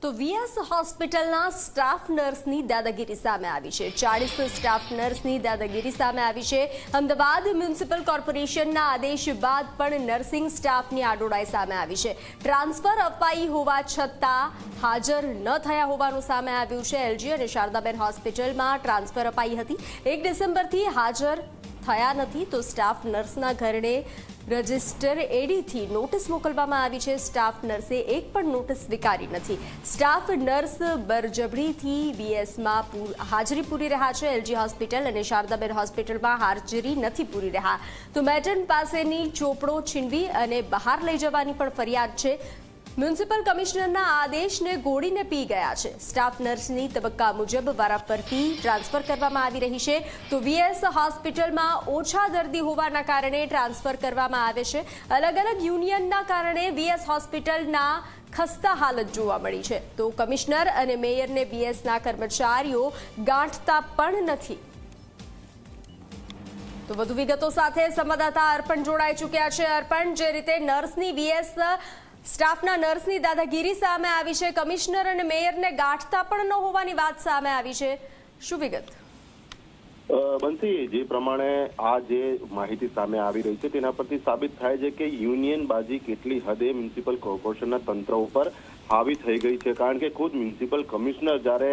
તો વીએસ હોસ્પિટલના સ્ટાફ નર્સની દાદાગીરી સામે આવી છે। 40 સ્ટાફ નર્સની દાદાગીરી સામે આવી છે। અમદાવાદ મ્યુનિસિપલ કોર્પોરેશનના આદેશ બાદ પણ નર્સિંગ સ્ટાફની આડોડાઈ સામે આવી છે। ટ્રાન્સફર અપાઈ હોવા છતાં હાજર ન થયા હોવાનું સામે આવ્યું છે। એલજી અને શારદાબેન હોસ્પિટલમાં ટ્રાન્સફર અપાઈ હતી। 1 ડિસેમ્બરથી હાજર થયા નથી તો સ્ટાફ નર્સના ઘરને રજિસ્ટર એડીથી નોટિસ મોકલવામાં આવી છે। સ્ટાફ નર્સે એક પણ નોટિસ સ્વીકારી નથી। સ્ટાફ નર્સ બરજબરીથી વીએસમાં હાજરી પૂરી રહ્યા છે। એલજી હોસ્પિટલ અને શારદાબેન હોસ્પિટલમાં હાજરી નથી પૂરી રહ્યા તો મેટર્ન પાસેની ચોપડો છીનવી અને બહાર લઈ જવાની પણ ફરિયાદ છે। મ્યુનિસિપલ કમિશનરના આદેશને ઘોડીને પી ગયા છે। સ્ટાફ નર્સની તબક્કા મુજબ વારાફરતી ટ્રાન્સફર કરવામાં આવી રહી છે તો વીએસ હોસ્પિટલમાં ઓછા દર્દી હોવાના કારણે ટ્રાન્સફર કરવામાં આવે છે। અલગ અલગ યુનિયનના કારણે વીએસ હોસ્પિટલના ખસ્તા હાલત જોવા મળી છે તો કમિશનર અને મેયરને વીએસના કર્મચારીઓ ગાંઠતા પણ નથી। તો વધુ વિગતો સાથે સંવાદદાતા અર્પણ જોડાઈ ચૂક્યા છે। અર્પણ, જે રીતે નર્સની વીએસ સ્ટાફના નર્સની દાદાગીરી સામે આવી છે, કમિશનર અને મેયરને ગાંઠતા પણ ન હોવાની વાત સામે આવી છે, શું વિગત? બંસી, જે પ્રમાણે આ જે માહિતી સામે આવી રહી છે તેના પરથી સાબિત થાય છે કે યુનિયનબાજી કેટલી હદે મ્યુનિસિપલ કોર્પોરેશનના તંત્ર ઉપર હાવી થઈ ગઈ છે। કારણ કે ખુદ મ્યુનિસિપલ કમિશનર જ્યારે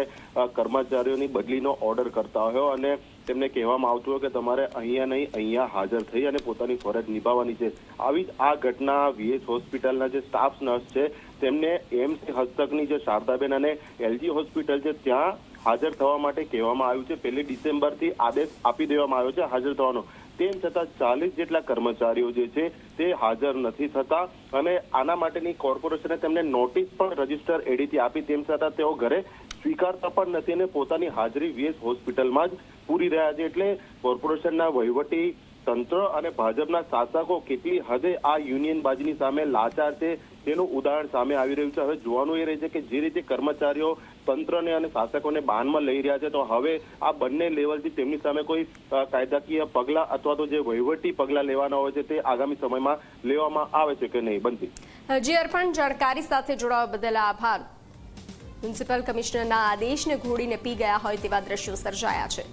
કર્મચારીઓની બદલીનો ઓર્ડર કરતા હોય અને તેમને કહેવામાં આવતું હોય કે તમારે અહીંયા નહીં અહીંયા હાજર થઈ અને પોતાની ફરજ નિભાવવાની છે, આવી જ આ ઘટના વીએસ હોસ્પિટલના જે સ્ટાફ નર્સ છે તેમને એમ્સ હસ્તકની જે શારદાબેન અને એલજી હોસ્પિટલ છે ત્યાં હાજર થવા માટે કહેવામાં આવ્યું છે। 1 ડિસેમ્બરથી આદેશ આપી દેવામાં આવ્યો છે હાજર થવાનો, તેમ છતાં 40 જેટલા કર્મચારીઓ જે છે તે હાજર નથી થતા અને આના માટેની કોર્પોરેશને તેમને નોટિસ પણ રજીસ્ટર એડીથી આપી, તેમ છતાં તેઓ ઘરે સ્વીકારતા પણ નથી અને પોતાની હાજરી વીએસ હોસ્પિટલમાં જ પૂરી રહ્યા છે। એટલે કોર્પોરેશનના વહીવટી તંત્ર અને ભાજપના શાસકો કેટલી હદે આ યુનિયનબાજીની સામે લાચાર છે તેનું ઉદાહરણ સામે આવી રહ્યું છે। હવે જોવાનું એ રહે છે કે જે રીતે કર્મચારીઓ તંત્રને અને શાસકોને બાનમાં લઈ રહ્યા છે તો હવે આ બંને લેવલથી તેમની સામે કોઈ કાયદાકીય પગલાં અથવા તો જે વહીવટી પગલાં લેવાના હોય છે તે આગામી સમયમાં લેવામાં આવે છે કે નહીં? બનતી જી અર્પણ, જાણકારી સાથે જોડાવા બદલ આભાર। મ્યુનિસિપલ કમિશનરના આદેશને ઘોડીને પી ગયા હોય તેવા દ્રશ્યો સર્જાયા છે।